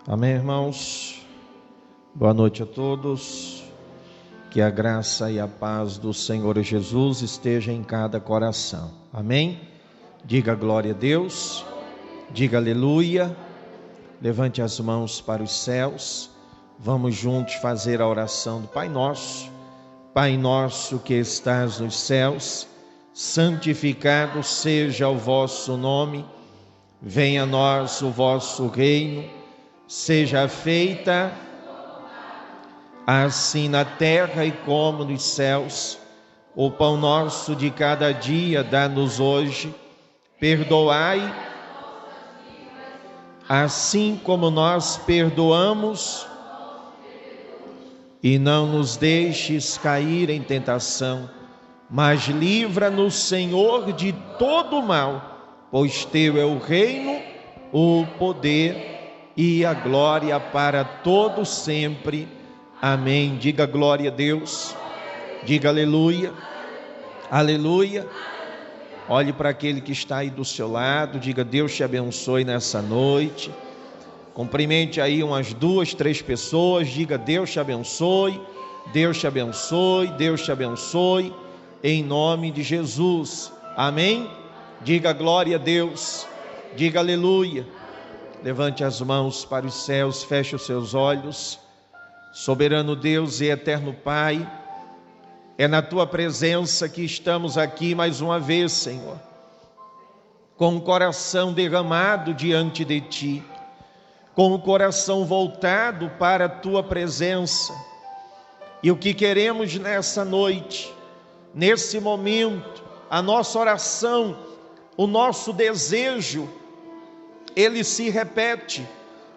Amém, irmãos? Boa noite a todos. Que a graça e a paz do Senhor Jesus esteja em cada coração. Amém? Diga glória a Deus. Diga aleluia. Levante as mãos para os céus. Vamos juntos fazer a oração do Pai Nosso. Pai nosso que estás nos céus, santificado seja o vosso nome. Venha a nós o vosso reino. Seja feita assim na terra e como nos céus. O pão nosso de cada dia dá-nos hoje. Perdoai, assim como nós perdoamos, e não nos deixes cair em tentação, mas livra-nos, Senhor, de todo o mal, pois teu é o reino, o poder e a glória para todos sempre. Amém. Diga glória a Deus. Diga aleluia. Aleluia. Olhe para aquele que está aí do seu lado. Diga: Deus te abençoe nessa noite. Cumprimente aí umas 2, 3 pessoas. Diga: Deus te abençoe. Deus te abençoe. Deus te abençoe. Em nome de Jesus. Amém. Diga glória a Deus. Diga aleluia. Levante as mãos para os céus, feche os seus olhos. Soberano Deus e eterno Pai, é na Tua presença que estamos aqui mais uma vez, Senhor, com o coração derramado diante de Ti, com o coração voltado para a Tua presença. E o que queremos nessa noite, nesse momento, a nossa oração, o nosso desejo, ele se repete,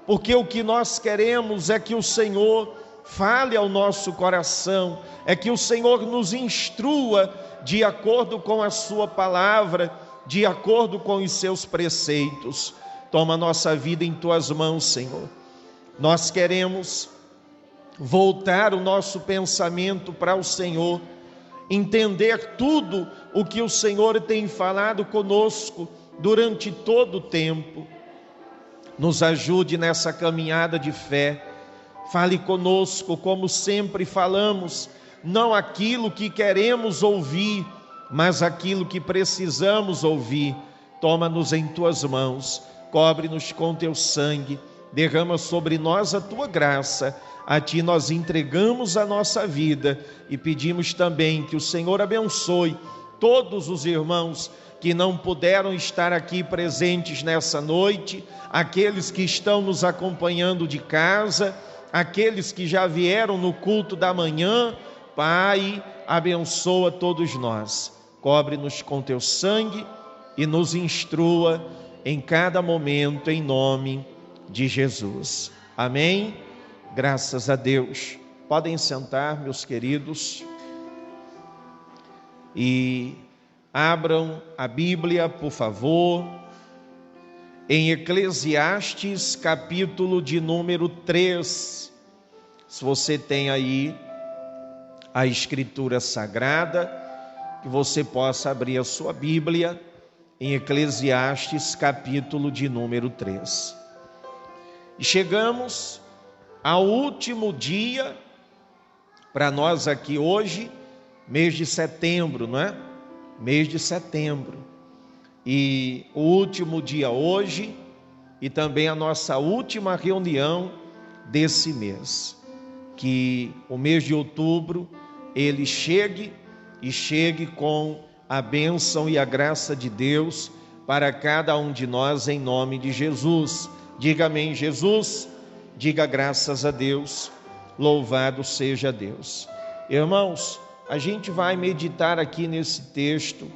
porque o que nós queremos é que o Senhor fale ao nosso coração, é que o Senhor nos instrua de acordo com a sua palavra, de acordo com os seus preceitos. Toma nossa vida em tuas mãos, Senhor. Nós queremos voltar o nosso pensamento para o Senhor, entender tudo o que o Senhor tem falado conosco durante todo o tempo. Nos ajude nessa caminhada de fé. Fale conosco como sempre falamos, não aquilo que queremos ouvir, mas aquilo que precisamos ouvir. Toma-nos em tuas mãos, cobre-nos com teu sangue, derrama sobre nós a tua graça. A ti nós entregamos a nossa vida e pedimos também que o Senhor abençoe todos os irmãos que não puderam estar aqui presentes nessa noite, aqueles que estão nos acompanhando de casa, aqueles que já vieram no culto da manhã. Pai, abençoa todos nós, cobre-nos com teu sangue e nos instrua em cada momento, em nome de Jesus. Amém? Graças a Deus. Podem sentar, meus queridos, e abram a Bíblia, por favor, em Eclesiastes, capítulo de número 3. Se você tem aí a Escritura Sagrada, que você possa abrir a sua Bíblia em Eclesiastes, capítulo de número 3. E chegamos ao último dia, para nós aqui hoje, mês de setembro, não é? Mês de setembro, e o último dia hoje, e também a nossa última reunião desse mês. Que o mês de outubro, ele chegue com a bênção e a graça de Deus para cada um de nós, em nome de Jesus. Diga amém, Jesus. Diga graças a Deus. Louvado seja Deus. Irmãos, a gente vai meditar aqui nesse texto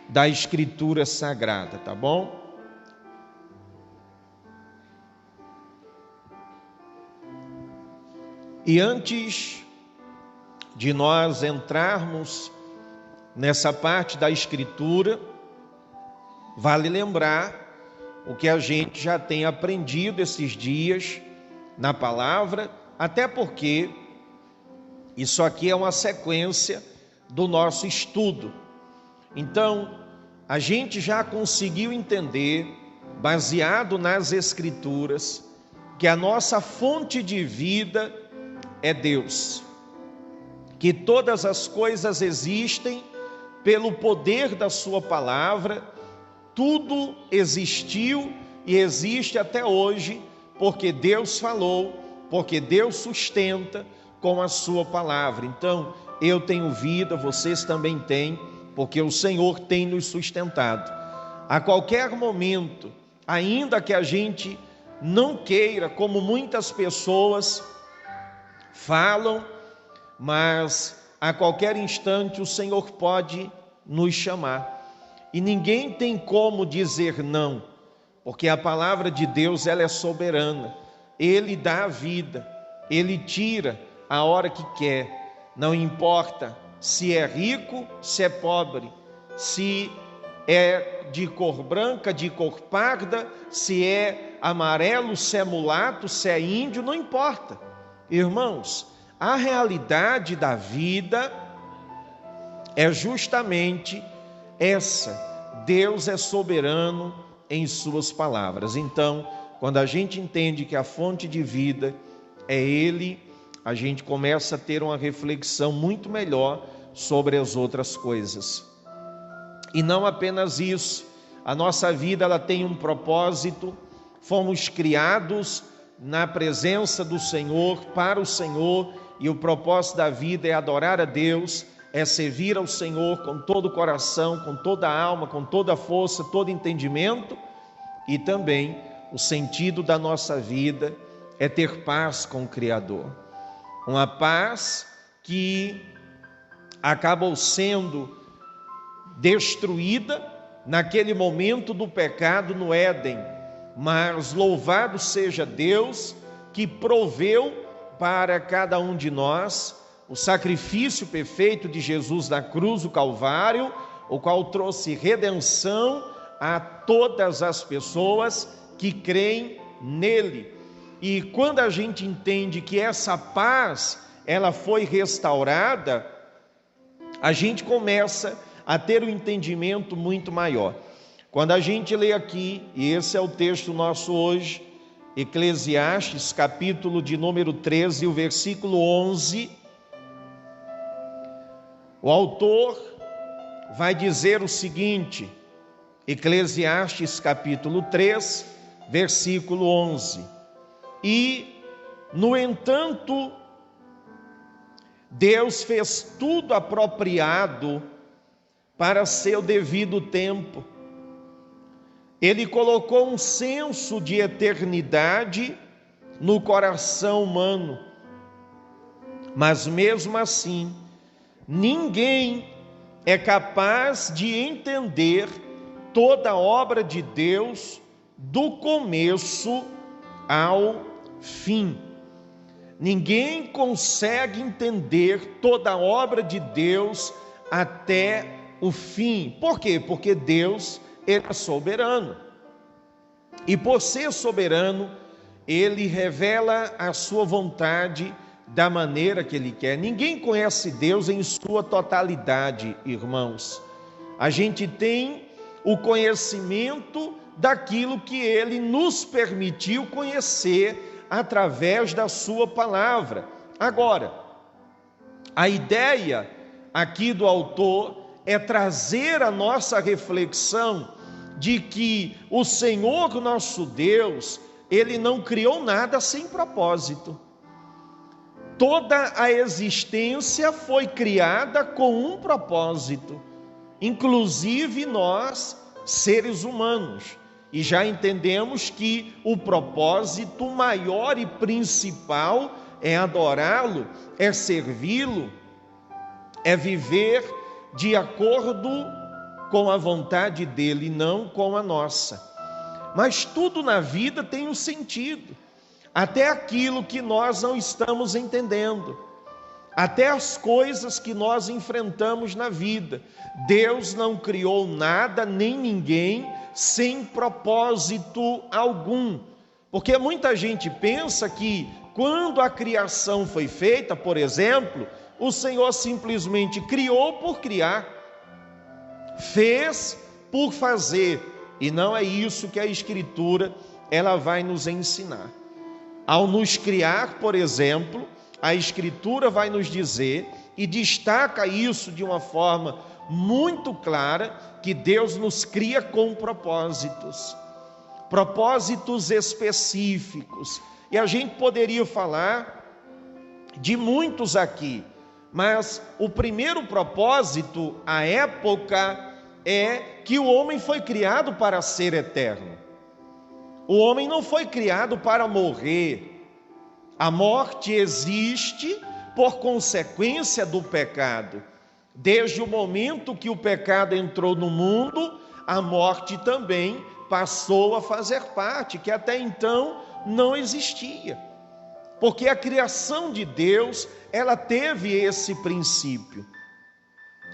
da Escritura Sagrada, tá bom? E antes de nós entrarmos nessa parte da Escritura, vale lembrar o que a gente já tem aprendido esses dias na palavra, até porque isso aqui é uma sequência do nosso estudo. Então, a gente já conseguiu entender, baseado nas Escrituras, que a nossa fonte de vida é Deus, que todas as coisas existem pelo poder da sua palavra, tudo existiu e existe até hoje, porque Deus falou, porque Deus sustenta com a sua palavra. Então, eu tenho vida, vocês também têm, porque o Senhor tem nos sustentado. A qualquer momento, ainda que a gente não queira, como muitas pessoas falam, mas a qualquer instante o Senhor pode nos chamar. E ninguém tem como dizer não, porque a palavra de Deus, ela é soberana. Ele dá a vida, Ele tira a hora que quer. Não importa se é rico, se é pobre, se é de cor branca, de cor parda, se é amarelo, se é mulato, se é índio, não importa. Irmãos, a realidade da vida é justamente essa. Deus é soberano em suas palavras. Então, quando a gente entende que a fonte de vida é Ele, a gente começa a ter uma reflexão muito melhor sobre as outras coisas. E não apenas isso, a nossa vida, ela tem um propósito. Fomos criados na presença do Senhor, para o Senhor, e o propósito da vida é adorar a Deus, é servir ao Senhor com todo o coração, com toda a alma, com toda a força, todo entendimento. E também o sentido da nossa vida é ter paz com o Criador. Uma paz que acabou sendo destruída naquele momento do pecado no Éden, mas louvado seja Deus que proveu para cada um de nós o sacrifício perfeito de Jesus na cruz do Calvário, o qual trouxe redenção a todas as pessoas que creem nele. E quando a gente entende que essa paz, ela foi restaurada, a gente começa a ter um entendimento muito maior. Quando a gente lê aqui, e esse é o texto nosso hoje, Eclesiastes, capítulo de número 13, o versículo 11, o autor vai dizer o seguinte, Eclesiastes, capítulo 3, versículo 11: E, no entanto, Deus fez tudo apropriado para seu devido tempo. Ele colocou um senso de eternidade no coração humano, mas mesmo assim, ninguém é capaz de entender toda a obra de Deus do começo ao fim. Ninguém consegue entender toda a obra de Deus até o fim. Por quê? Porque Deus, Ele é soberano. E por ser soberano, Ele revela a sua vontade da maneira que Ele quer. Ninguém conhece Deus em sua totalidade, irmãos. A gente tem o conhecimento daquilo que Ele nos permitiu conhecer através da sua palavra. Agora, a ideia aqui do autor é trazer a nossa reflexão de que o Senhor nosso Deus, Ele não criou nada sem propósito. Toda a existência foi criada com um propósito, inclusive nós, seres humanos. E já entendemos que o propósito maior e principal é adorá-lo, é servi-lo, é viver de acordo com a vontade dele, não com a nossa. Mas tudo na vida tem um sentido, até aquilo que nós não estamos entendendo, até as coisas que nós enfrentamos na vida. Deus não criou nada nem ninguém sem propósito algum, porque muita gente pensa que quando a criação foi feita, por exemplo, o Senhor simplesmente criou por criar, fez por fazer, e não é isso que a Escritura ela vai nos ensinar. Ao nos criar, por exemplo, a Escritura vai nos dizer, e destaca isso de uma forma muito clara, que Deus nos cria com propósitos específicos. E a gente poderia falar de muitos aqui, mas o primeiro propósito, à época, é que o homem foi criado para ser eterno. O homem não foi criado para morrer. A morte existe por consequência do pecado. Desde o momento que o pecado entrou no mundo, a morte também passou a fazer parte, que até então não existia. Porque a criação de Deus, ela teve esse princípio,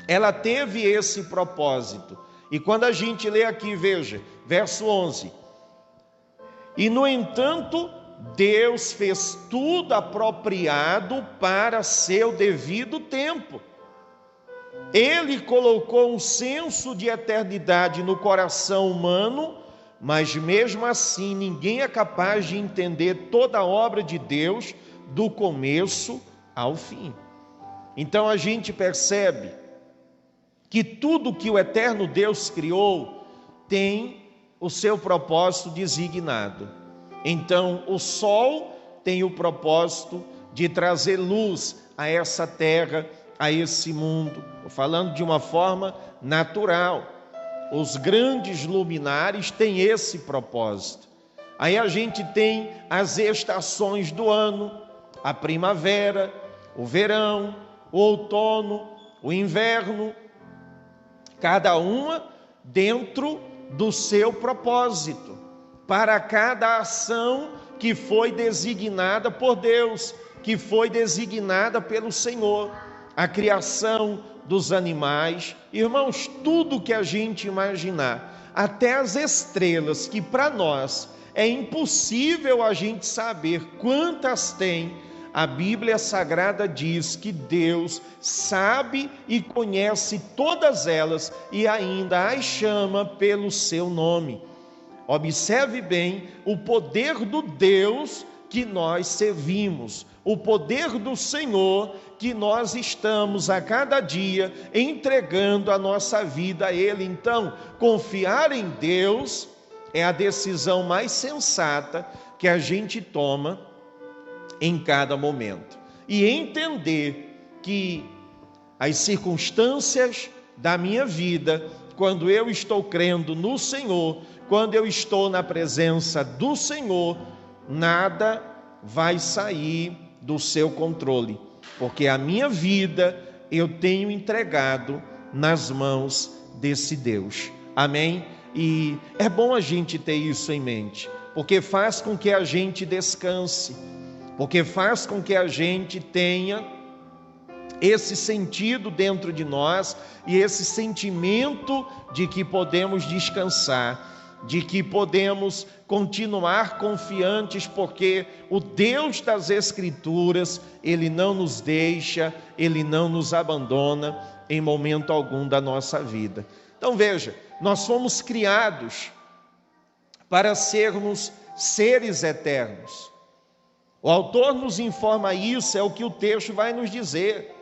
ela teve esse propósito. E quando a gente lê aqui, veja, verso 11: e no entanto, Deus fez tudo apropriado para seu devido tempo. Ele colocou um senso de eternidade no coração humano, mas mesmo assim ninguém é capaz de entender toda a obra de Deus do começo ao fim. Então a gente percebe que tudo que o eterno Deus criou tem o seu propósito designado. Então o sol tem o propósito de trazer luz a essa terra, a esse mundo. Estou falando de uma forma natural. Os grandes luminares têm esse propósito. Aí a gente tem as estações do ano, a primavera, o verão, o outono, o inverno, cada uma dentro do seu propósito, para cada ação que foi designada por Deus, que foi designada pelo Senhor. A criação dos animais, irmãos, tudo que a gente imaginar, até as estrelas, que para nós é impossível a gente saber quantas tem, a Bíblia Sagrada diz que Deus sabe e conhece todas elas e ainda as chama pelo seu nome. Observe bem o poder do Deus que nós servimos, o poder do Senhor que nós estamos a cada dia entregando a nossa vida a Ele. Então, confiar em Deus é a decisão mais sensata que a gente toma em cada momento. E entender que as circunstâncias da minha vida, quando eu estou crendo no Senhor, quando eu estou na presença do Senhor, nada vai sair do seu controle, porque a minha vida eu tenho entregado nas mãos desse Deus. Amém? E é bom a gente ter isso em mente, porque faz com que a gente descanse, porque faz com que a gente tenha esse sentido dentro de nós e esse sentimento de que podemos descansar, de que podemos continuar confiantes, porque o Deus das Escrituras, Ele não nos deixa, Ele não nos abandona em momento algum da nossa vida. Então veja, nós fomos criados para sermos seres eternos. O autor nos informa isso, é o que o texto vai nos dizer.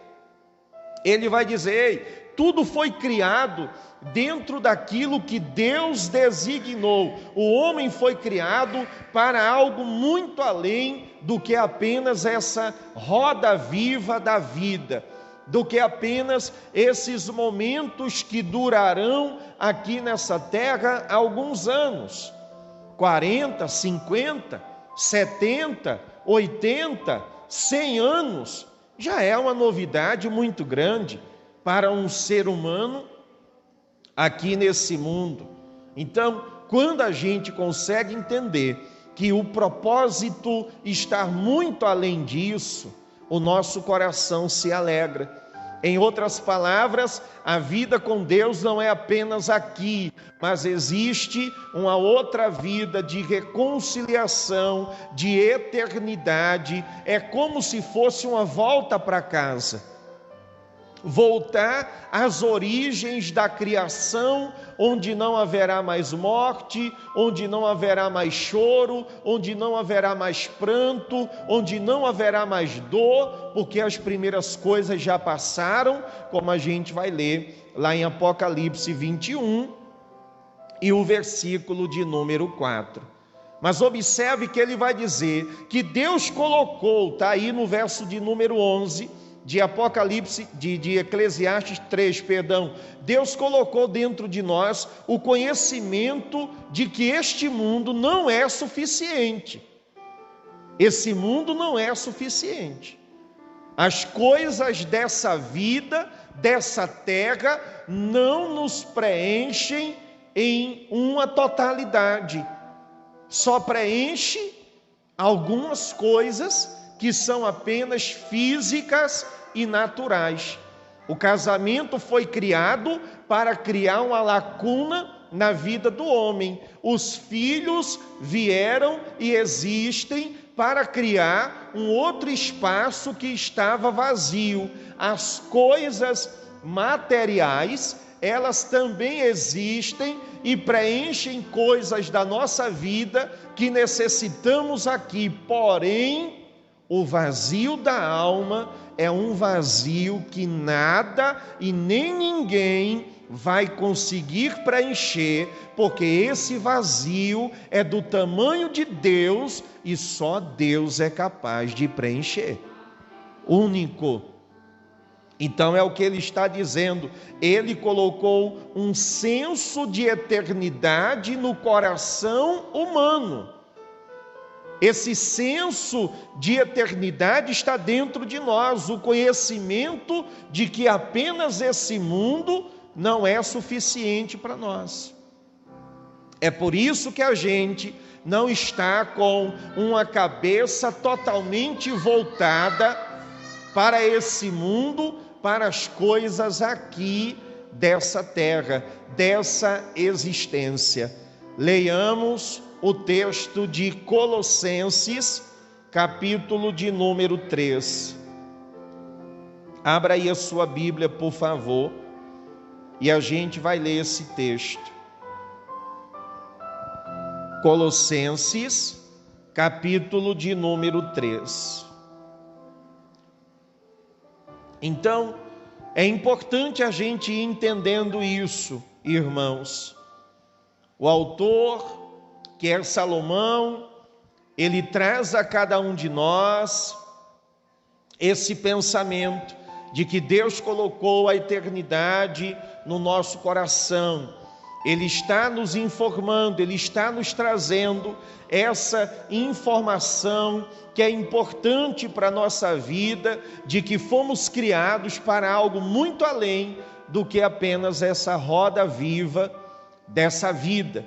Ele vai dizer: tudo foi criado dentro daquilo que Deus designou. O homem foi criado para algo muito além do que apenas essa roda viva da vida, do que apenas esses momentos que durarão aqui nessa terra alguns anos, 40, 50, 70, 80, 100 anos, já é uma novidade muito grande para um ser humano aqui nesse mundo. Então, quando a gente consegue entender que o propósito está muito além disso, o nosso coração se alegra. Em outras palavras, a vida com Deus não é apenas aqui, mas existe uma outra vida de reconciliação, de eternidade. É como se fosse uma volta para casa. voltar às origens da criação, onde não haverá mais morte, onde não haverá mais choro, onde não haverá mais pranto, onde não haverá mais dor, porque as primeiras coisas já passaram, como a gente vai ler lá em Apocalipse 21 e o versículo de número 4. Mas observe que ele vai dizer que Deus colocou, está aí no verso de número 11, de Apocalipse, de Eclesiastes 3, perdão, Deus colocou dentro de nós o conhecimento de que este mundo não é suficiente. Esse mundo não é suficiente. As coisas dessa vida, dessa terra, não nos preenchem em uma totalidade. Só preenche algumas coisas que são apenas físicas e naturais. O casamento foi criado para criar uma lacuna na vida do homem. Os filhos vieram e existem para criar um outro espaço que estava vazio. As coisas materiais, elas também existem e preenchem coisas da nossa vida que necessitamos aqui, porém, o vazio da alma é um vazio que nada e nem ninguém vai conseguir preencher, porque esse vazio é do tamanho de Deus e só Deus é capaz de preencher. Único. Então é o que ele está dizendo. Ele colocou um senso de eternidade no coração humano. Esse senso de eternidade está dentro de nós, o conhecimento de que apenas esse mundo não é suficiente para nós. É por isso que a gente não está com uma cabeça totalmente voltada para esse mundo, para as coisas aqui dessa terra, dessa existência. Leiamos o texto de Colossenses, capítulo de número 3. Abra aí a sua Bíblia, por favor, e a gente vai ler esse texto. Colossenses, capítulo de número 3. Então, é importante a gente ir entendendo isso, irmãos. O autor, que é Salomão, ele traz a cada um de nós esse pensamento de que Deus colocou a eternidade no nosso coração. Ele está nos informando, ele está nos trazendo essa informação que é importante para a nossa vida, de que fomos criados para algo muito além do que apenas essa roda viva dessa vida.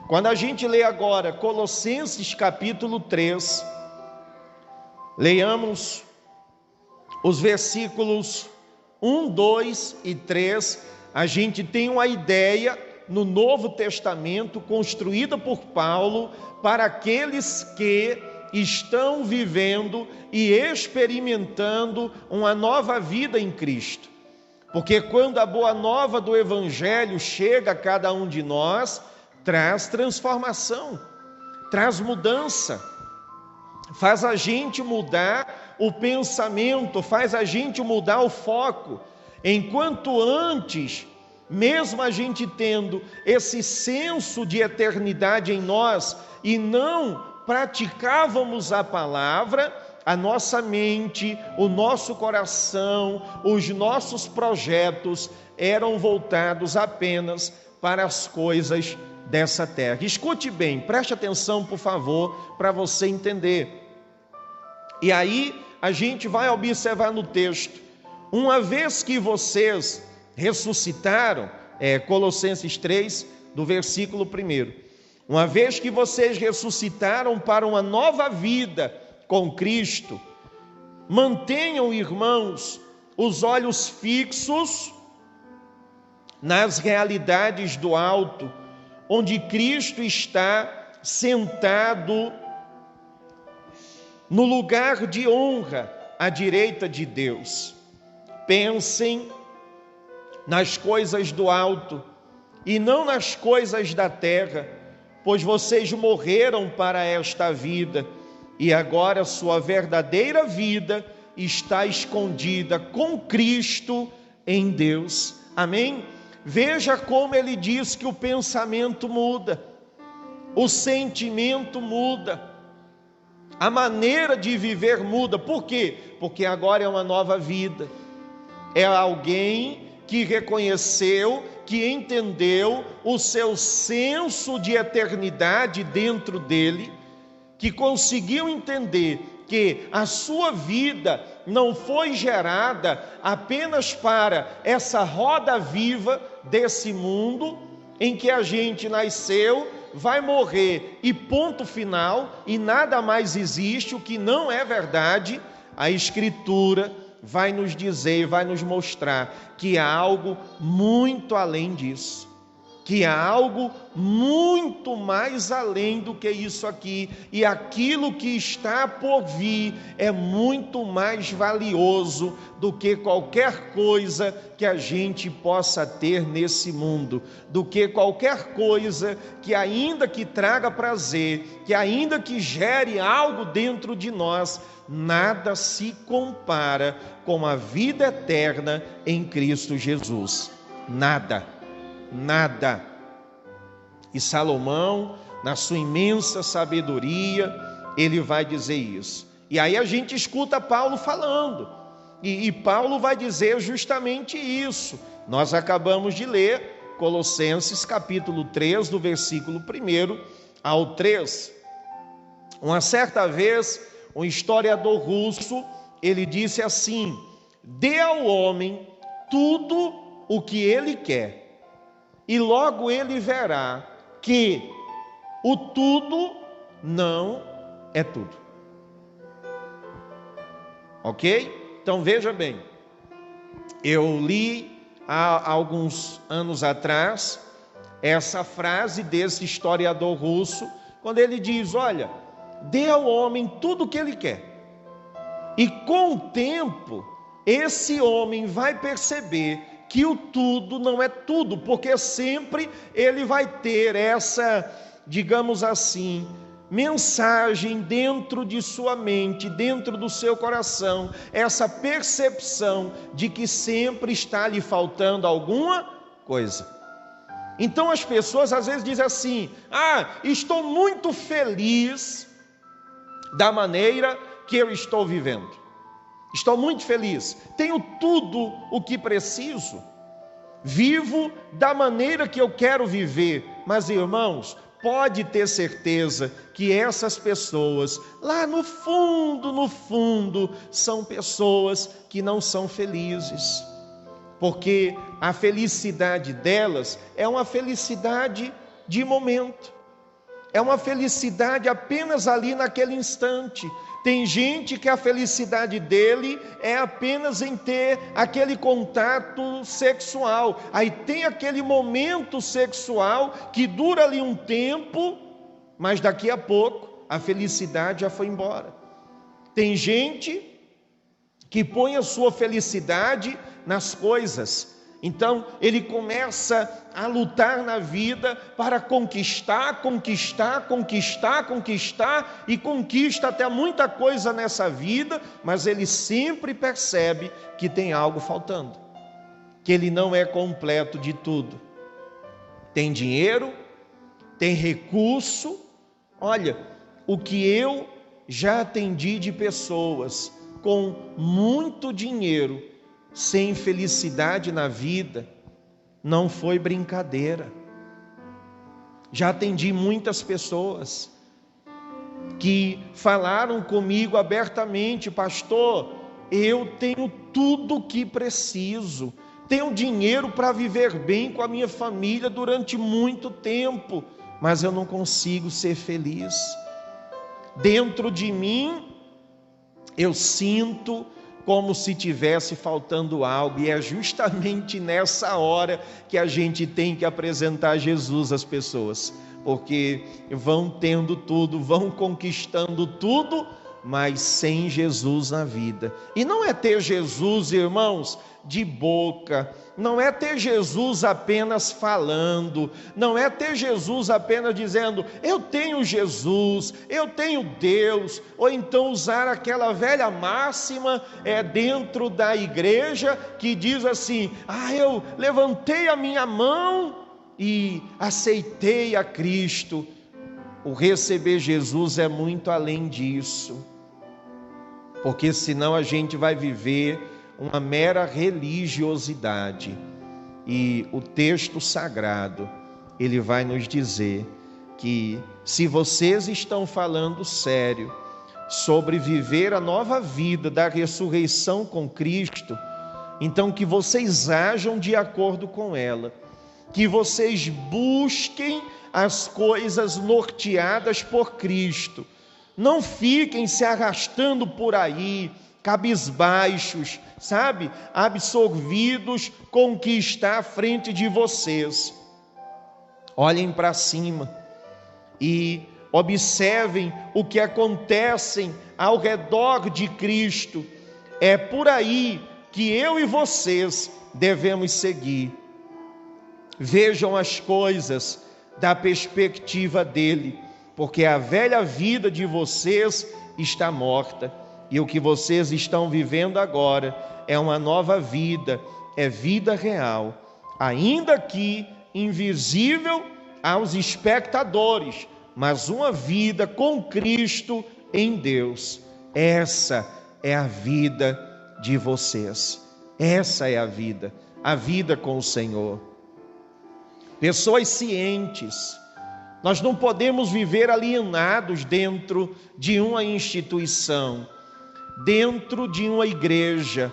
Quando a gente lê agora Colossenses capítulo 3, leiamos os versículos 1, 2 e 3, a gente tem uma ideia no Novo Testamento construída por Paulo para aqueles que estão vivendo e experimentando uma nova vida em Cristo. Porque quando a boa nova do Evangelho chega a cada um de nós, traz transformação, traz mudança, faz a gente mudar o pensamento, faz a gente mudar o foco. Enquanto antes, mesmo a gente tendo esse senso de eternidade em nós e não praticávamos a palavra, a nossa mente, o nosso coração, os nossos projetos eram voltados apenas para as coisas dessa terra. Escute bem, preste atenção, por favor, para você entender. E aí a gente vai observar no texto: uma vez que vocês ressuscitaram, Colossenses 3, do versículo 1, uma vez que vocês ressuscitaram para uma nova vida com Cristo, mantenham, irmãos, os olhos fixos nas realidades do alto, onde Cristo está sentado no lugar de honra à direita de Deus. Pensem nas coisas do alto e não nas coisas da terra, pois vocês morreram para esta vida e agora sua verdadeira vida está escondida com Cristo em Deus. Amém? Veja como ele diz que o pensamento muda, o sentimento muda, a maneira de viver muda. Por quê? Porque agora é uma nova vida. É alguém que reconheceu, que entendeu o seu senso de eternidade dentro dele, que conseguiu entender que a sua vida não foi gerada apenas para essa roda viva desse mundo, em que a gente nasceu, vai morrer e ponto final, e nada mais existe, o que não é verdade. A Escritura vai nos dizer, vai nos mostrar que há algo muito além disso, que há algo muito mais além do que isso aqui, e aquilo que está por vir é muito mais valioso do que qualquer coisa que a gente possa ter nesse mundo, do que qualquer coisa que, ainda que traga prazer, que ainda que gere algo dentro de nós, nada se compara com a vida eterna em Cristo Jesus. Nada. Nada. E Salomão, na sua imensa sabedoria, ele vai dizer isso. E aí a gente escuta Paulo falando, e Paulo vai dizer justamente isso. Nós acabamos de ler Colossenses capítulo 3, do versículo 1 ao 3. Uma certa vez, um historiador russo, ele disse assim: dê ao homem tudo o que ele quer, e logo ele verá que o tudo não é tudo. Ok? Então veja bem, eu li há alguns anos atrás essa frase desse historiador russo, quando ele diz: olha, dê ao homem tudo o que ele quer, e com o tempo esse homem vai perceber que o tudo não é tudo, porque sempre ele vai ter essa, digamos assim, mensagem dentro de sua mente, dentro do seu coração, essa percepção de que sempre está lhe faltando alguma coisa. Então as pessoas às vezes dizem assim: estou muito feliz da maneira que eu estou vivendo. Estou muito feliz, tenho tudo o que preciso, vivo da maneira que eu quero viver. Mas, irmãos, pode ter certeza que essas pessoas, lá no fundo, são pessoas que não são felizes, porque a felicidade delas é uma felicidade de momento, é uma felicidade apenas ali naquele instante. Tem gente que a felicidade dele é apenas em ter aquele contato sexual. Aí tem aquele momento sexual que dura ali um tempo, mas daqui a pouco a felicidade já foi embora. Tem gente que põe a sua felicidade nas coisas. Então ele começa a lutar na vida para conquistar, e conquista até muita coisa nessa vida, mas ele sempre percebe que tem algo faltando, que ele não é completo de tudo. Tem dinheiro, tem recurso. Olha, o que eu já atendi de pessoas com muito dinheiro, sem felicidade na vida, não foi brincadeira. Já atendi muitas pessoas que falaram comigo abertamente: pastor, eu tenho tudo o que preciso, tenho dinheiro para viver bem com a minha família durante muito tempo, mas eu não consigo ser feliz. Dentro de mim, eu sinto como se tivesse faltando algo, e é justamente nessa hora que a gente tem que apresentar Jesus às pessoas, porque vão tendo tudo, vão conquistando tudo, mas sem Jesus na vida. E não é ter Jesus, irmãos, de boca, não é ter Jesus apenas falando, não é ter Jesus apenas dizendo, eu tenho Jesus, eu tenho Deus, ou então usar aquela velha máxima dentro da igreja, que diz assim, eu levantei a minha mão e aceitei a Cristo. O receber Jesus é muito além disso, porque senão a gente vai viver uma mera religiosidade. E o texto sagrado, ele vai nos dizer que se vocês estão falando sério sobre viver a nova vida da ressurreição com Cristo, então que vocês ajam de acordo com ela, que vocês busquem as coisas norteadas por Cristo, não fiquem se arrastando por aí, cabisbaixos, sabe? Absorvidos com o que está à frente de vocês. Olhem para cima e observem o que acontece ao redor de Cristo. É por aí que eu e vocês devemos seguir. Vejam as coisas da perspectiva dele, porque a velha vida de vocês está morta, e o que vocês estão vivendo agora é uma nova vida, é vida real, ainda que invisível aos espectadores, mas uma vida com Cristo em Deus. Essa é a vida de vocês, essa é a vida com o Senhor. Pessoas cientes, nós não podemos viver alienados dentro de uma instituição, dentro de uma igreja.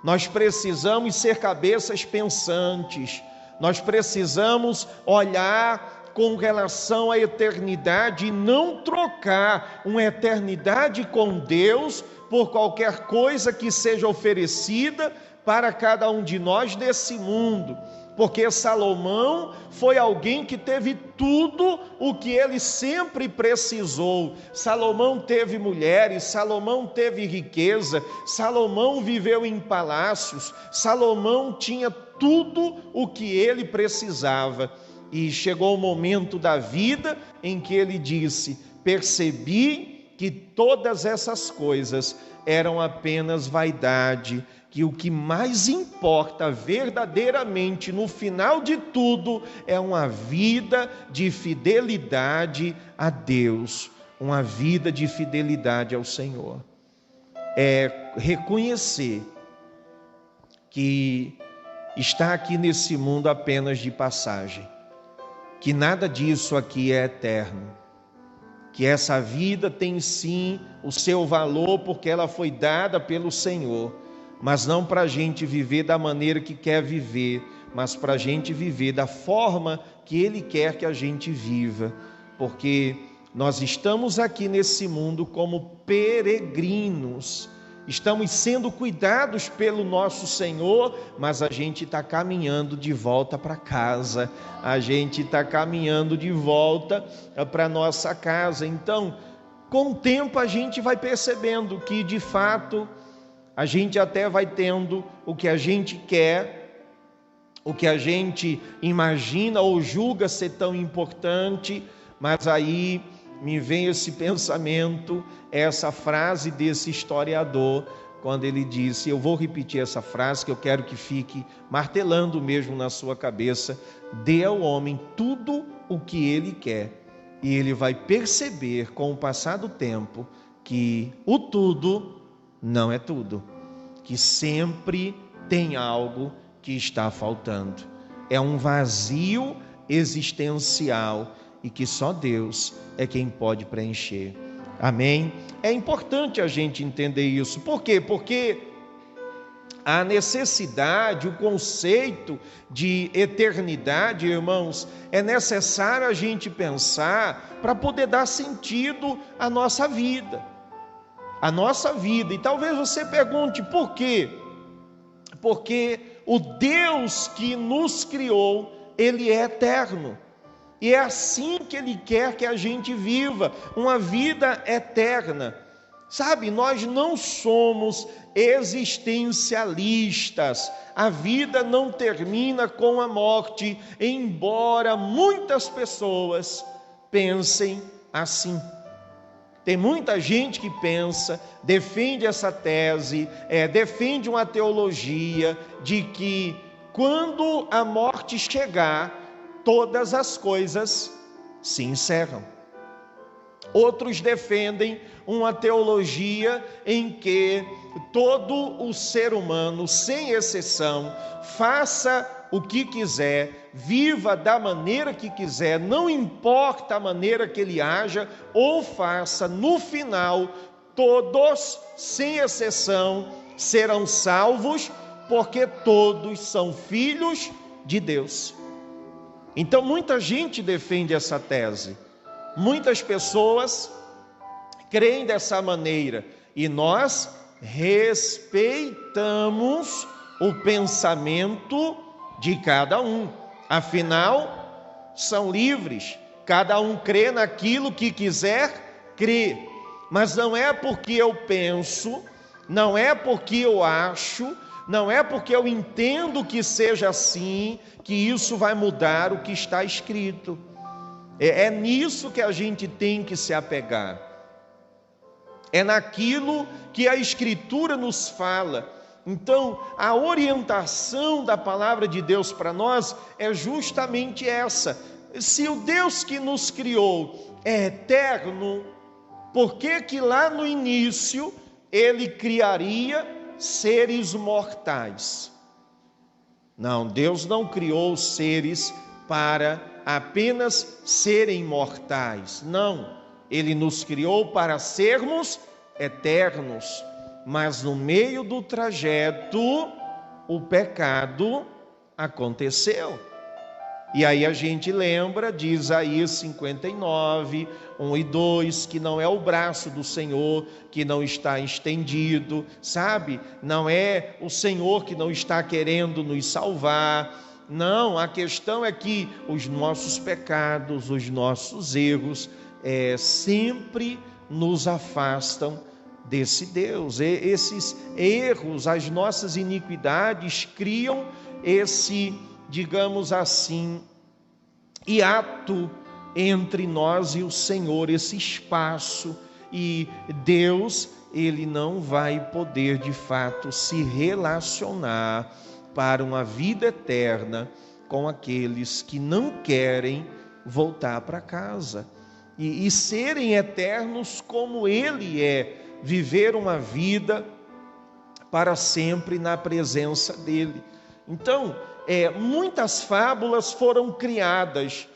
Nós precisamos ser cabeças pensantes, nós precisamos olhar com relação à eternidade e não trocar uma eternidade com Deus por qualquer coisa que seja oferecida para cada um de nós desse mundo. Porque Salomão foi alguém que teve tudo o que ele sempre precisou. Salomão teve mulheres, Salomão teve riqueza, Salomão viveu em palácios, Salomão tinha tudo o que ele precisava. E chegou o momento da vida em que ele disse: percebi que todas essas coisas eram apenas vaidade, que o que mais importa verdadeiramente no final de tudo é uma vida de fidelidade a Deus, uma vida de fidelidade ao Senhor. É reconhecer que está aqui nesse mundo apenas de passagem, que nada disso aqui é eterno, que essa vida tem sim o seu valor porque ela foi dada pelo Senhor, mas não para a gente viver da maneira que quer viver, mas para a gente viver da forma que Ele quer que a gente viva, porque nós estamos aqui nesse mundo como peregrinos, estamos sendo cuidados pelo nosso Senhor, mas a gente está caminhando de volta para casa, a gente está caminhando de volta para nossa casa. Então, com o tempo a gente vai percebendo que de fato a gente até vai tendo o que a gente quer, o que a gente imagina ou julga ser tão importante, mas aí me vem esse pensamento, essa frase desse historiador, quando ele disse, eu vou repetir essa frase que eu quero que fique martelando mesmo na sua cabeça: dê ao homem tudo o que ele quer, e ele vai perceber com o passar do tempo que o tudo não é tudo, que sempre tem algo que está faltando, é um vazio existencial e que só Deus é quem pode preencher. Amém? É importante a gente entender isso. Por quê? Porque a necessidade, o conceito de eternidade, irmãos, é necessário a gente pensar para poder dar sentido à nossa vida. A nossa vida. E talvez você pergunte por quê? Porque o Deus que nos criou, Ele é eterno. E é assim que Ele quer que a gente viva, uma vida eterna. Sabe, nós não somos existencialistas. A vida não termina com a morte, embora muitas pessoas pensem assim. Tem muita gente que pensa, defende essa tese, defende uma teologia de que quando a morte chegar, todas as coisas se encerram. Outros defendem uma teologia em que todo o ser humano, sem exceção, faça o que quiser, viva da maneira que quiser, não importa a maneira que ele haja ou faça, no final, todos, sem exceção, serão salvos, porque todos são filhos de Deus. Então, muita gente defende essa tese. Muitas pessoas creem dessa maneira e nós respeitamos o pensamento de cada um. Afinal, são livres, cada um crê naquilo que quiser crer. Mas não é porque eu penso, não é porque eu acho, não é porque eu entendo que seja assim, que isso vai mudar o que está escrito. É nisso que a gente tem que se apegar. É naquilo que a Escritura nos fala. Então, a orientação da palavra de Deus para nós é justamente essa. Se o Deus que nos criou é eterno, por que que lá no início Ele criaria seres mortais? Não, Deus não criou seres para apenas serem mortais. Não, Ele nos criou para sermos eternos. Mas no meio do trajeto, o pecado aconteceu. E aí a gente lembra de Isaías 59, 1 e 2, que não é o braço do Senhor que não está estendido, sabe? Não é o Senhor que não está querendo nos salvar. Não, a questão é que os nossos pecados, os nossos erros, sempre nos afastam desse Deus. Esses erros, as nossas iniquidades criam esse, digamos assim, hiato entre nós e o Senhor, esse espaço, e Deus, Ele não vai poder de fato se relacionar para uma vida eterna com aqueles que não querem voltar para casa e serem eternos como Ele é, viver uma vida para sempre na presença dEle. Então, muitas fábulas foram criadas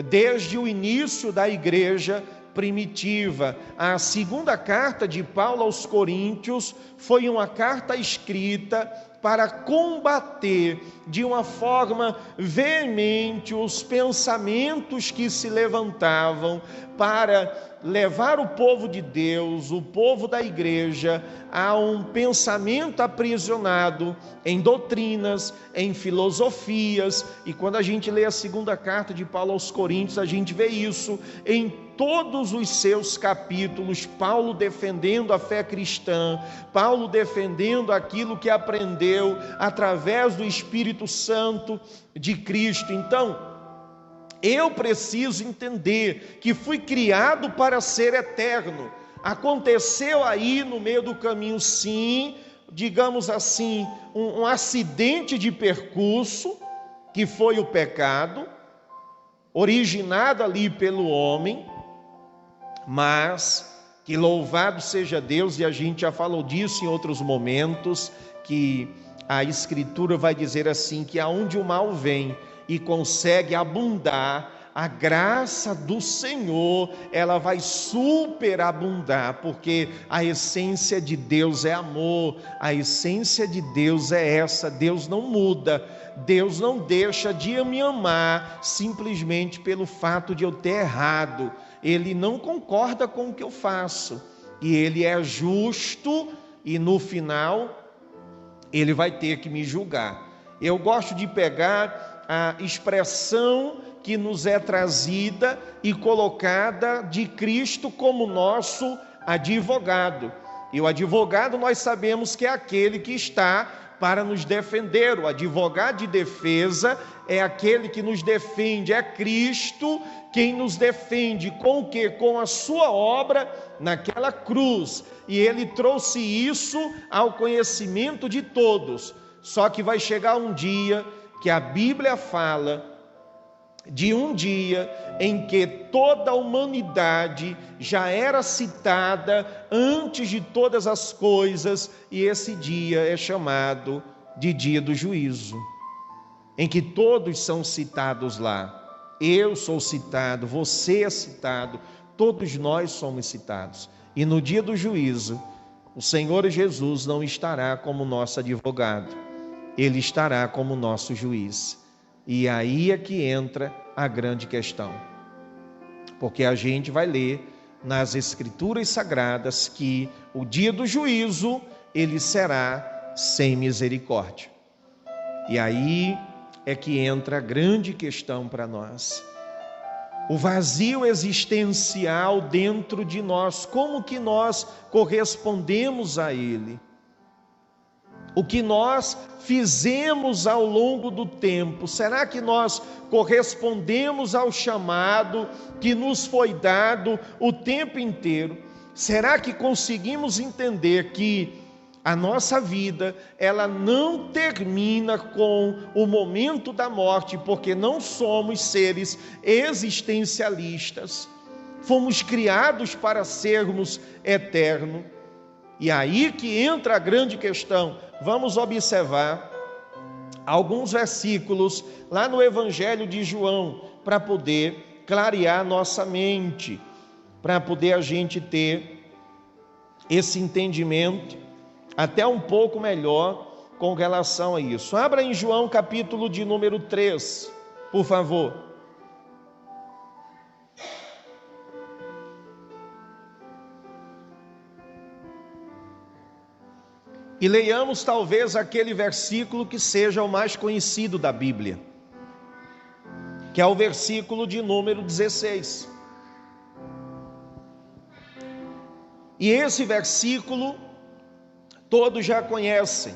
desde o início da igreja primitiva. A segunda carta de Paulo aos Coríntios foi uma carta escrita para combater de uma forma veemente os pensamentos que se levantavam para levar o povo de Deus, o povo da igreja, a um pensamento aprisionado em doutrinas, em filosofias. E quando a gente lê a segunda carta de Paulo aos Coríntios, a gente vê isso em todos os seus capítulos, Paulo defendendo a fé cristã, Paulo defendendo aquilo que aprendeu através do Espírito Santo de Cristo. Então, eu preciso entender que fui criado para ser eterno. Aconteceu aí no meio do caminho, sim, digamos assim, um acidente de percurso, que foi o pecado, originado ali pelo homem, mas que louvado seja Deus, e a gente já falou disso em outros momentos, que a Escritura vai dizer assim, que aonde o mal vem e consegue abundar, a graça do Senhor, ela vai superabundar, porque a essência de Deus é amor, a essência de Deus é essa. Deus não muda, Deus não deixa de me amar simplesmente pelo fato de eu ter errado. Ele não concorda com o que eu faço, e Ele é justo, e no final Ele vai ter que me julgar. Eu gosto de pegar a expressão que nos é trazida e colocada de Cristo como nosso advogado. E o advogado nós sabemos que é aquele que está para nos defender. O advogado de defesa é aquele que nos defende, é Cristo quem nos defende. Com o quê? Com a sua obra naquela cruz. E ele trouxe isso ao conhecimento de todos. Só que vai chegar um dia que a Bíblia fala de um dia em que toda a humanidade já era citada antes de todas as coisas, e esse dia é chamado de dia do juízo, em que todos são citados lá. Eu sou citado, você é citado, todos nós somos citados. E no dia do juízo, o Senhor Jesus não estará como nosso advogado, ele estará como nosso juiz. E aí é que entra a grande questão, porque a gente vai ler nas Escrituras Sagradas que o dia do juízo, ele será sem misericórdia. E aí é que entra a grande questão para nós. O vazio existencial dentro de nós, como que nós correspondemos a ele? O que nós fizemos ao longo do tempo, será que nós correspondemos ao chamado que nos foi dado o tempo inteiro? Será que conseguimos entender que a nossa vida, ela não termina com o momento da morte, porque não somos seres existencialistas, fomos criados para sermos eternos. E aí que entra a grande questão. Vamos observar alguns versículos lá no Evangelho de João, para poder clarear nossa mente, para poder a gente ter esse entendimento até um pouco melhor com relação a isso. Abra em João capítulo de número 3, por favor. E leiamos talvez aquele versículo que seja o mais conhecido da Bíblia, que é o versículo de número 16. E esse versículo todos já conhecem,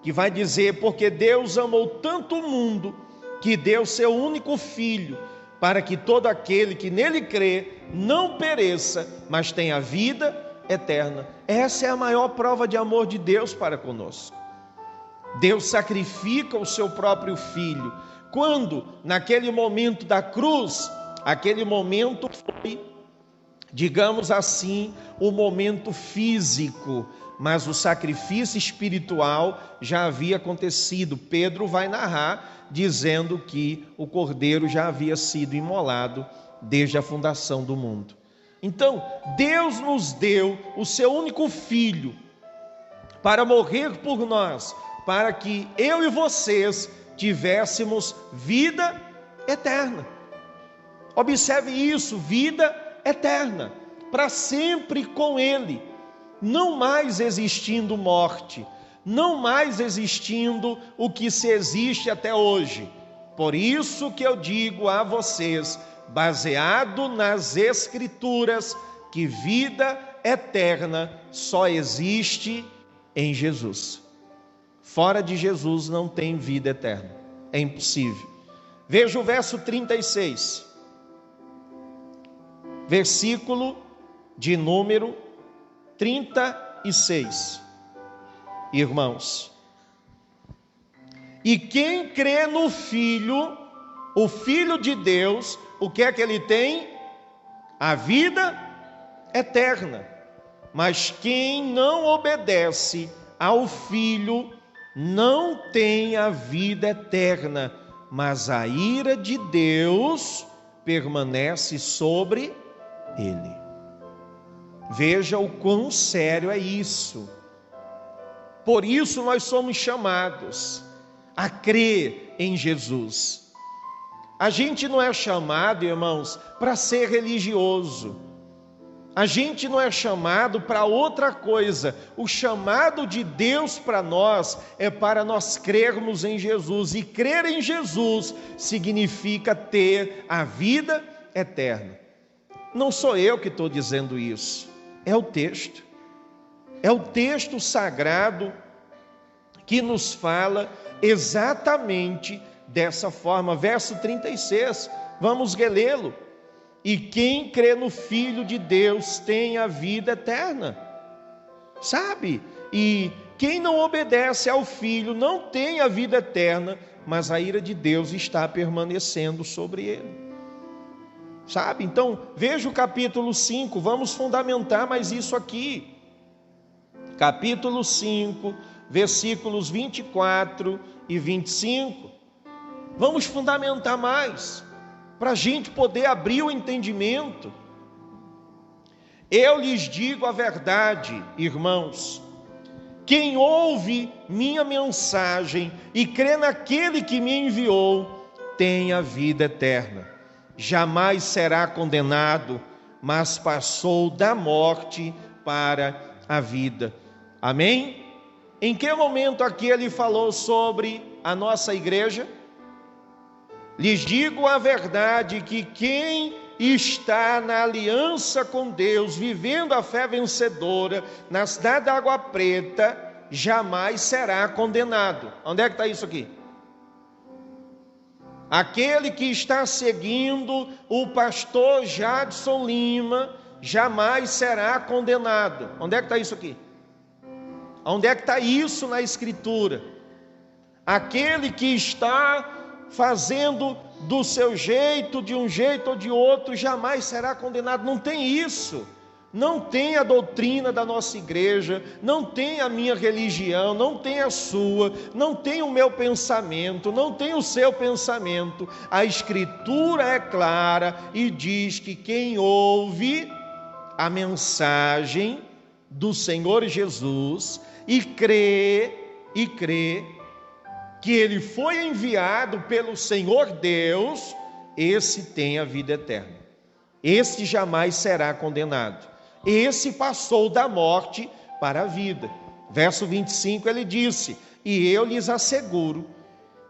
que vai dizer: porque Deus amou tanto o mundo, que deu seu único Filho, para que todo aquele que nele crê não pereça, mas tenha vida eterna. Essa é a maior prova de amor de Deus para conosco. Deus sacrifica o seu próprio Filho. Quando, naquele momento da cruz, aquele momento foi, digamos assim, o momento físico, mas o sacrifício espiritual já havia acontecido. Pedro vai narrar dizendo que o cordeiro já havia sido imolado desde a fundação do mundo. Então, Deus nos deu o seu único Filho para morrer por nós, para que eu e vocês tivéssemos vida eterna. Observe isso, vida eterna, para sempre com Ele, não mais existindo morte, não mais existindo o que se existe até hoje. Por isso que eu digo a vocês, baseado nas Escrituras, que vida eterna só existe em Jesus. Fora de Jesus não tem vida eterna, é impossível. Veja o verso 36, versículo de número 36. Irmãos, e quem crê no Filho, o Filho de Deus, o que é que ele tem? A vida eterna. Mas quem não obedece ao Filho não tem a vida eterna, mas a ira de Deus permanece sobre ele. Veja o quão sério é isso. Por isso nós somos chamados a crer em Jesus. A gente não é chamado, irmãos, para ser religioso. A gente não é chamado para outra coisa. O chamado de Deus para nós é para nós crermos em Jesus. E crer em Jesus significa ter a vida eterna. Não sou eu que estou dizendo isso. É o texto. É o texto sagrado que nos fala exatamente dessa forma. Verso 36, vamos relê-lo. E quem crê no Filho de Deus tem a vida eterna. Sabe? E quem não obedece ao Filho não tem a vida eterna, mas a ira de Deus está permanecendo sobre ele. Sabe? Então, veja o capítulo 5, vamos fundamentar mais isso aqui. Capítulo 5, versículos 24 e 25. Vamos fundamentar mais, para a gente poder abrir o entendimento. Eu lhes digo a verdade, irmãos, quem ouve minha mensagem e crê naquele que me enviou, tem a vida eterna. Jamais será condenado, mas passou da morte para a vida. Amém? Em que momento aqui ele falou sobre a nossa igreja? Lhes digo a verdade que quem está na aliança com Deus, vivendo a fé vencedora, na cidade da Água Preta, jamais será condenado. Onde é que está isso aqui? Aquele que está seguindo o pastor Jadson Lima, jamais será condenado. Onde é que está isso aqui? Onde é que está isso na Escritura? Aquele que está fazendo do seu jeito, de um jeito ou de outro, jamais será condenado. Não tem isso. Não tem a doutrina da nossa igreja, não tem a minha religião, não tem a sua, não tem o meu pensamento, não tem o seu pensamento. A Escritura é clara e diz que quem ouve a mensagem do Senhor Jesus e crê que Ele foi enviado pelo Senhor Deus, esse tem a vida eterna. Esse jamais será condenado. Esse passou da morte para a vida. Verso 25 ele disse: e eu lhes asseguro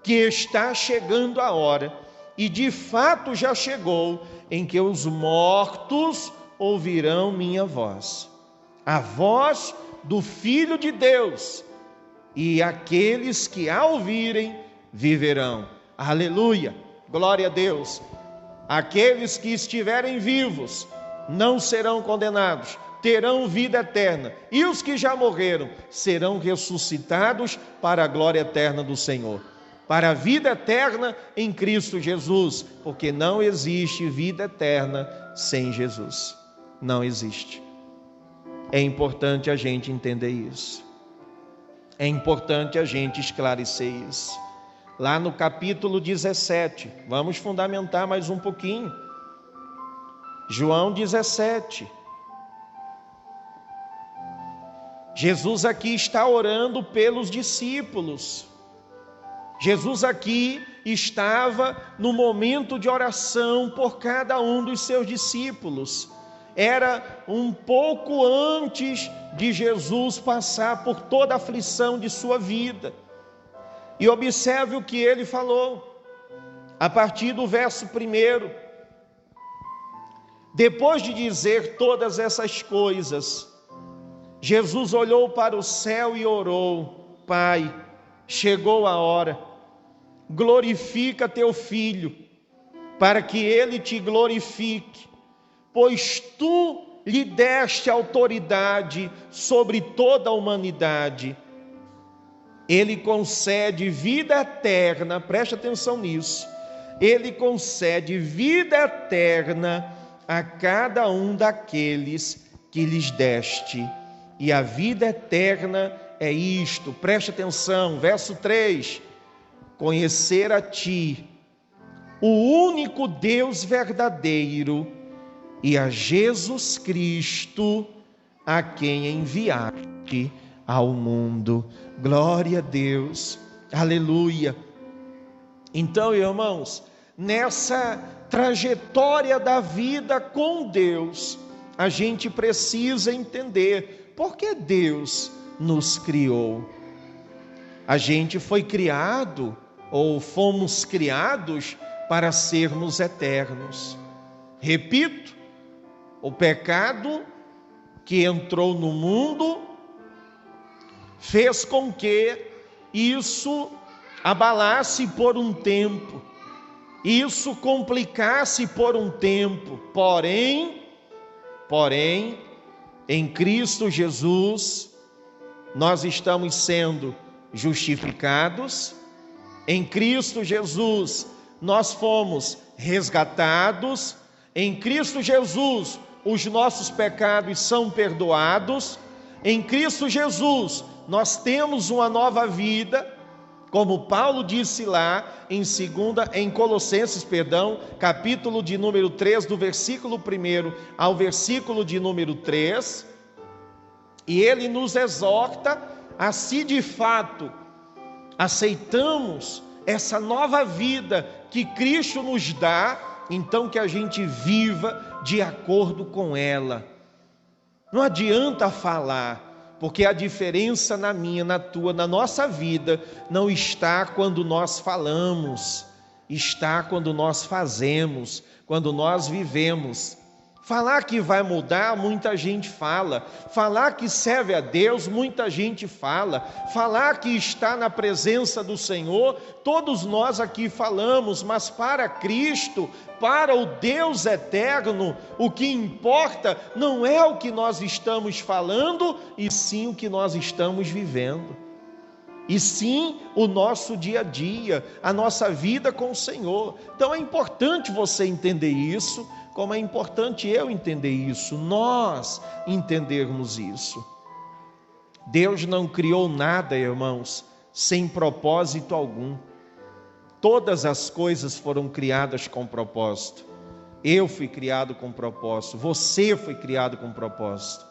que está chegando a hora, e de fato já chegou, em que os mortos ouvirão minha voz, a voz do Filho de Deus, e aqueles que a ouvirem viverão. Aleluia, glória a Deus. Aqueles que estiverem vivos não serão condenados, terão vida eterna, e os que já morreram serão ressuscitados para a glória eterna do Senhor, para a vida eterna em Cristo Jesus, porque não existe vida eterna sem Jesus. Não existe. É importante a gente entender isso. É importante a gente esclarecer isso. Lá no capítulo 17, vamos fundamentar mais um pouquinho. João 17. Jesus aqui está orando pelos discípulos. Jesus aqui estava no momento de oração por cada um dos seus discípulos. Era um pouco antes de Jesus passar por toda a aflição de sua vida. E observe o que ele falou, a partir do verso 1. Depois de dizer todas essas coisas, Jesus olhou para o céu e orou: Pai, chegou a hora, glorifica teu Filho, para que ele te glorifique, pois tu lhe deste autoridade sobre toda a humanidade. Ele concede vida eterna, preste atenção nisso, ele concede vida eterna a cada um daqueles que lhes deste. E a vida eterna é isto, preste atenção, verso 3: conhecer a ti, o único Deus verdadeiro, e a Jesus Cristo, a quem enviaste ao mundo. Glória a Deus, aleluia. Então, irmãos, nessa trajetória da vida com Deus, a gente precisa entender por que Deus nos criou. A gente foi criado, ou fomos criados, para sermos eternos. Repito, o pecado que entrou no mundo fez com que isso abalasse por um tempo, isso complicasse por um tempo, porém, em Cristo Jesus, nós estamos sendo justificados, em Cristo Jesus, nós fomos resgatados, em Cristo Jesus, os nossos pecados são perdoados, em Cristo Jesus, nós temos uma nova vida, como Paulo disse lá em Colossenses, capítulo de número 3, do versículo 1 ao versículo de número 3, e ele nos exorta a, se de fato aceitamos essa nova vida que Cristo nos dá, então que a gente viva de acordo com ela. Não adianta falar, porque a diferença na minha, na tua, na nossa vida não está quando nós falamos, está quando nós fazemos, quando nós vivemos. Falar que vai mudar, muita gente fala. Falar que serve a Deus, muita gente fala. Falar que está na presença do Senhor, todos nós aqui falamos, mas para Cristo, para o Deus eterno, o que importa não é o que nós estamos falando, e sim o que nós estamos vivendo. E sim o nosso dia a dia, a nossa vida com o Senhor. Então é importante você entender isso, como é importante eu entender isso, nós entendermos isso. Deus não criou nada, irmãos, sem propósito algum. Todas as coisas foram criadas com propósito. Eu fui criado com propósito, você foi criado com propósito.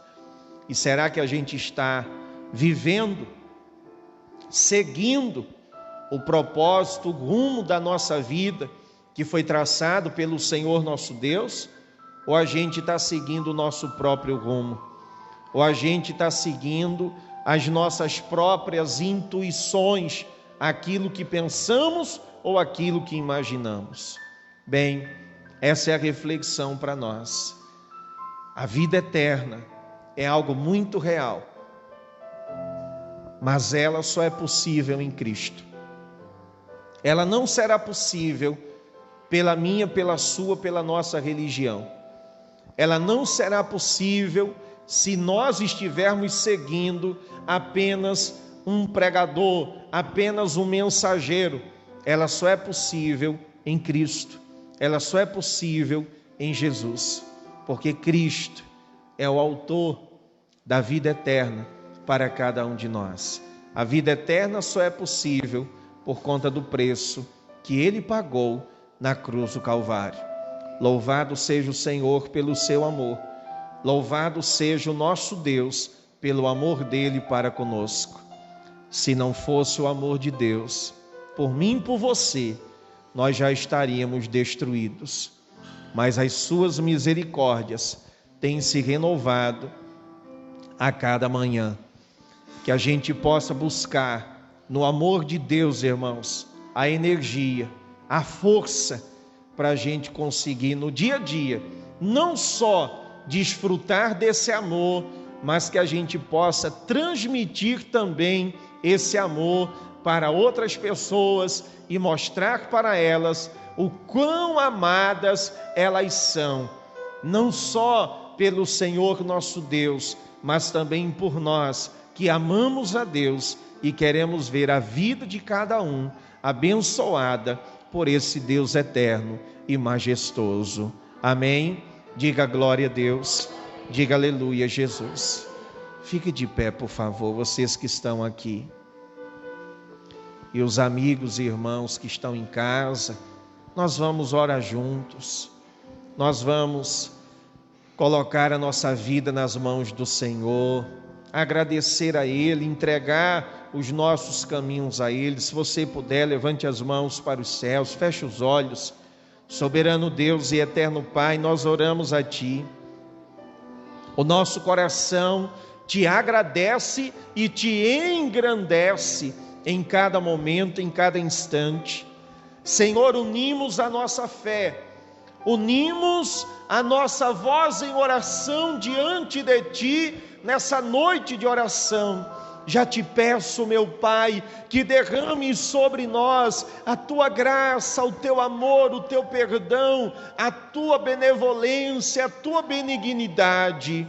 E será que a gente está vivendo, seguindo o propósito, o rumo da nossa vida, que foi traçado pelo Senhor nosso Deus, ou a gente está seguindo o nosso próprio rumo, ou a gente está seguindo as nossas próprias intuições, aquilo que pensamos ou aquilo que imaginamos? Bem, essa é a reflexão para nós. A vida eterna é algo muito real, mas ela só é possível em Cristo. Ela não será possível pela minha, pela sua, pela nossa religião. Ela não será possível se nós estivermos seguindo apenas um pregador, apenas um mensageiro. Ela só é possível em Cristo. Ela só é possível em Jesus, porque Cristo é o autor da vida eterna para cada um de nós. A vida eterna só é possível por conta do preço que Ele pagou na cruz do Calvário. Louvado seja o Senhor pelo seu amor. Louvado seja o nosso Deus pelo amor dele para conosco. Se não fosse o amor de Deus, por mim e por você, nós já estaríamos destruídos. Mas as suas misericórdias têm se renovado a cada manhã. Que a gente possa buscar no amor de Deus, irmãos, a energia, a força para a gente conseguir no dia a dia, não só desfrutar desse amor, mas que a gente possa transmitir também esse amor para outras pessoas e mostrar para elas o quão amadas elas são, não só pelo Senhor nosso Deus, mas também por nós que amamos a Deus e queremos ver a vida de cada um abençoada por esse Deus eterno e majestoso. Amém? Diga glória a Deus, diga aleluia Jesus. Fique de pé, por favor, vocês que estão aqui. E os amigos e irmãos que estão em casa, nós vamos orar juntos. Nós vamos colocar a nossa vida nas mãos do Senhor, agradecer a Ele, entregar os nossos caminhos a Ele. Se você puder, levante as mãos para os céus, feche os olhos. Soberano Deus e eterno Pai, nós oramos a Ti. O nosso coração Te agradece e Te engrandece em cada momento, em cada instante. Senhor, unimos a nossa fé unimos a nossa voz em oração diante de Ti, nessa noite de oração. Já te peço, meu Pai, que derrame sobre nós a Tua graça, o Teu amor, o Teu perdão, a Tua benevolência, a Tua benignidade.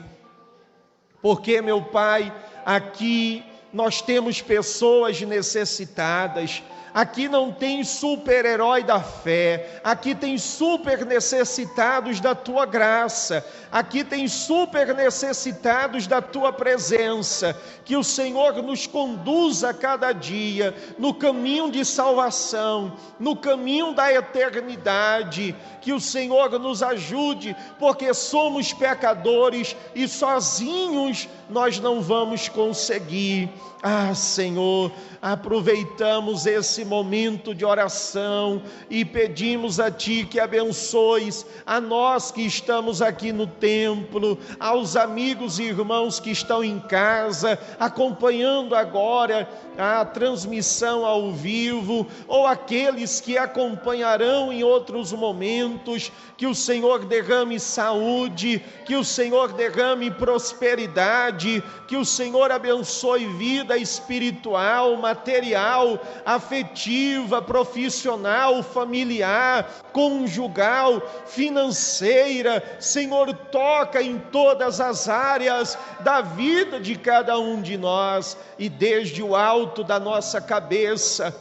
Porque, meu Pai, aqui nós temos pessoas necessitadas. Aqui não tem super-herói da fé, aqui tem super necessitados da Tua graça, aqui tem super necessitados da Tua presença. Que o Senhor nos conduza a cada dia no caminho de salvação, no caminho da eternidade. Que o Senhor nos ajude, porque somos pecadores e sozinhos nós não vamos conseguir. Ah, Senhor, aproveitamos esse momento de oração e pedimos a Ti que abençoes a nós que estamos aqui no templo, aos amigos e irmãos que estão em casa, acompanhando agora a transmissão ao vivo, ou aqueles que acompanharão em outros momentos. Que o Senhor derrame saúde, que o Senhor derrame prosperidade, que o Senhor abençoe vida espiritual, material, afetiva, profissional, familiar, conjugal, financeira. Senhor, toca em todas as áreas da vida de cada um de nós, e desde o alto da nossa cabeça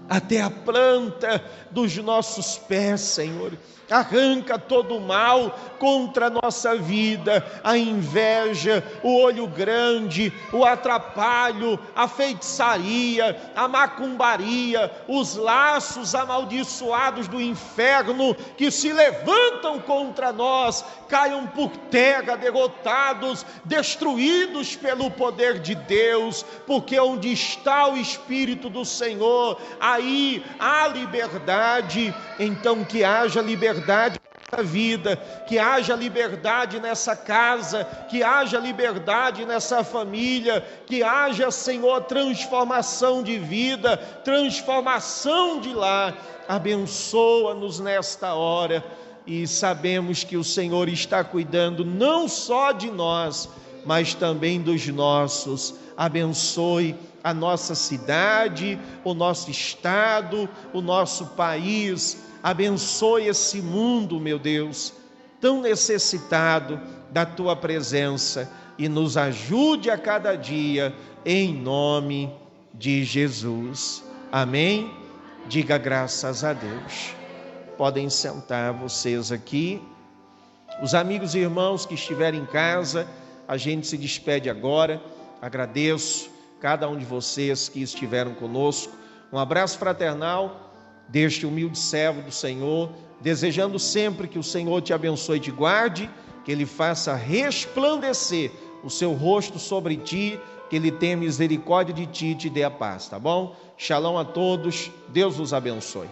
até a planta dos nossos pés, Senhor. Arranca todo o mal contra a nossa vida, a inveja, o olho grande, o atrapalho, a feitiçaria, a macumbaria, os laços amaldiçoados do inferno que se levantam contra nós, caiam por terra, derrotados, destruídos pelo poder de Deus, porque onde está o Espírito do Senhor, aí há liberdade. Então que haja liberdade nessa vida, que haja liberdade nessa casa, que haja liberdade nessa família, que haja, Senhor, transformação de vida, transformação de lar. Abençoa-nos nesta hora, e sabemos que o Senhor está cuidando não só de nós, mas também dos nossos. Abençoe a nossa cidade, o nosso estado, o nosso país. Abençoe esse mundo, meu Deus, tão necessitado da Tua presença, e nos ajude a cada dia, em nome de Jesus. Amém? Diga graças a Deus. Podem sentar vocês aqui. Os amigos e irmãos que estiverem em casa, a gente se despede agora. Agradeço cada um de vocês que estiveram conosco. Um abraço fraternal deste humilde servo do Senhor, desejando sempre que o Senhor te abençoe e te guarde, que Ele faça resplandecer o seu rosto sobre ti, que Ele tenha misericórdia de ti e te dê a paz, tá bom? Shalom a todos, Deus os abençoe.